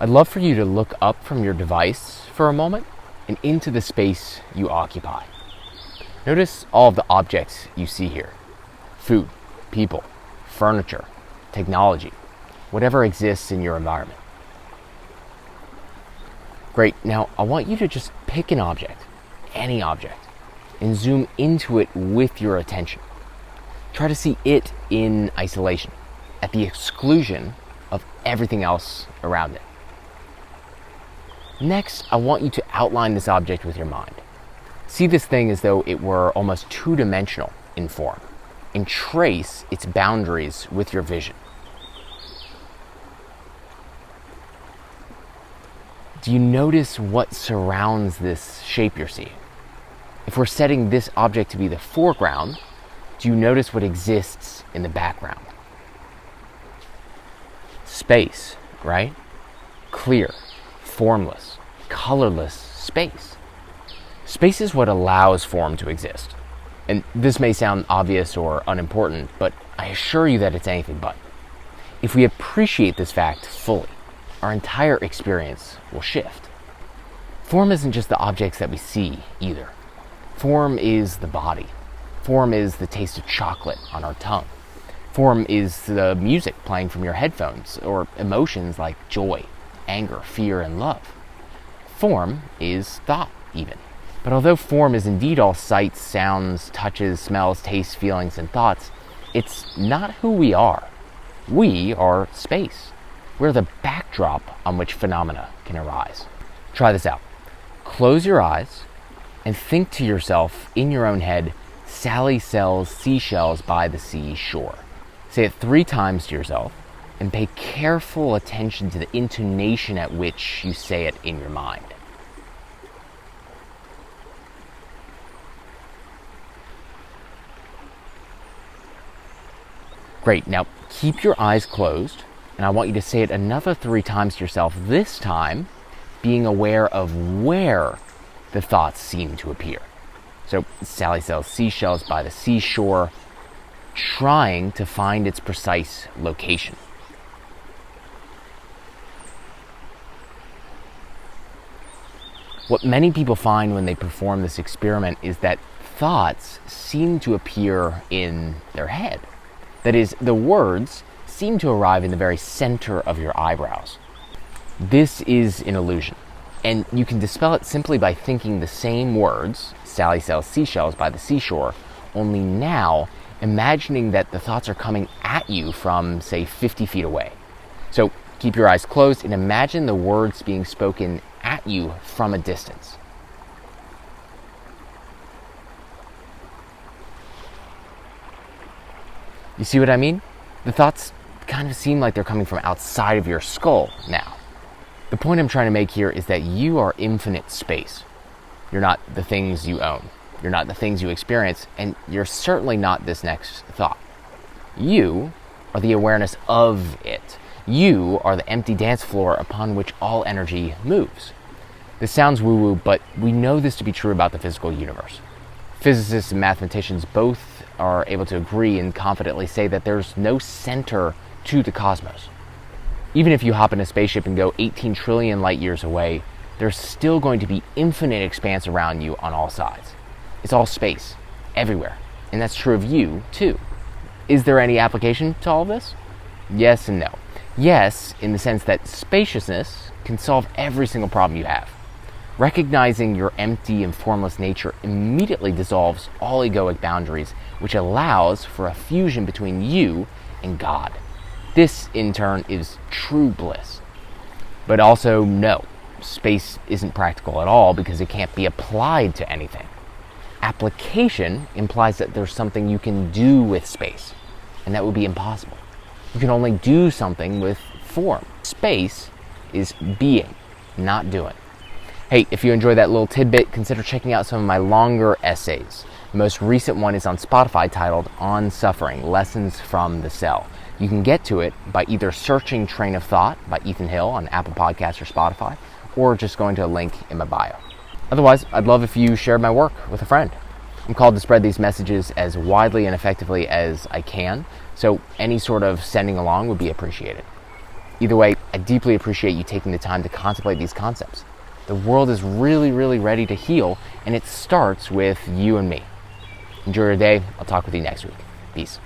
I'd love for you to look up from your device for a moment and into the space you occupy. Notice all of the objects you see here. Food, people, furniture, technology, whatever exists in your environment. Great, now I want you to just pick an object, any object, and zoom into it with your attention. Try to see it in isolation, at the exclusion of everything else around it. Next, I want you to outline this object with your mind. See this thing as though it were almost two-dimensional in form, and trace its boundaries with your vision. Do you notice what surrounds this shape you're seeing? If we're setting this object to be the foreground, do you notice what exists in the background? Space, right? Clear, formless, colorless space. Space is what allows form to exist. And this may sound obvious or unimportant, but I assure you that it's anything but. If we appreciate this fact fully, our entire experience will shift. Form isn't just the objects that we see either. Form is the body. Form is the taste of chocolate on our tongue. Form is the music playing from your headphones, or emotions like joy, anger, fear, and love. Form is thought, even. But although form is indeed all sights, sounds, touches, smells, tastes, feelings, and thoughts, it's not who we are. We are space. We're the backdrop on which phenomena can arise. Try this out. Close your eyes and think to yourself in your own head, Sally sells seashells by the seashore. Say it 3 times to yourself and pay careful attention to the intonation at which you say it in your mind. Great, now keep your eyes closed, and I want you to say it another 3 times to yourself, this time being aware of where the thoughts seem to appear. So, Sally sells seashells by the seashore, trying to find its precise location. What many people find when they perform this experiment is that thoughts seem to appear in their head. That is, the words seem to arrive in the very center of your eyebrows. This is an illusion, and you can dispel it simply by thinking the same words, Sally sells seashells by the seashore, only now imagining that the thoughts are coming at you from, say, 50 feet away. So keep your eyes closed and imagine the words being spoken at you from a distance. You see what I mean? The thoughts kind of seem like they're coming from outside of your skull now. The point I'm trying to make here is that you are infinite space. You're not the things you own. You're not the things you experience, and you're certainly not this next thought. You are the awareness of it. You are the empty dance floor upon which all energy moves. This sounds woo-woo, but we know this to be true about the physical universe. Physicists and mathematicians both are able to agree and confidently say that there's no center to the cosmos. Even if you hop in a spaceship and go 18 trillion light years away, there's still going to be infinite expanse around you on all sides. It's all space, everywhere, and that's true of you, too. Is there any application to all of this? Yes and no. Yes, in the sense that spaciousness can solve every single problem you have. Recognizing your empty and formless nature immediately dissolves all egoic boundaries, which allows for a fusion between you and God. This, in turn, is true bliss. But also, no, space isn't practical at all because it can't be applied to anything. Application implies that there's something you can do with space, and that would be impossible. You can only do something with form. Space is being, not doing. Hey, if you enjoyed that little tidbit, consider checking out some of my longer essays. The most recent one is on Spotify titled On Suffering, Lessons from the Cell. You can get to it by either searching Train of Thought by Ethan Hill on Apple Podcasts or Spotify, or just going to a link in my bio. Otherwise, I'd love if you shared my work with a friend. I'm called to spread these messages as widely and effectively as I can, so any sort of sending along would be appreciated. Either way, I deeply appreciate you taking the time to contemplate these concepts. The world is really, really ready to heal, and it starts with you and me. Enjoy your day. I'll talk with you next week. Peace.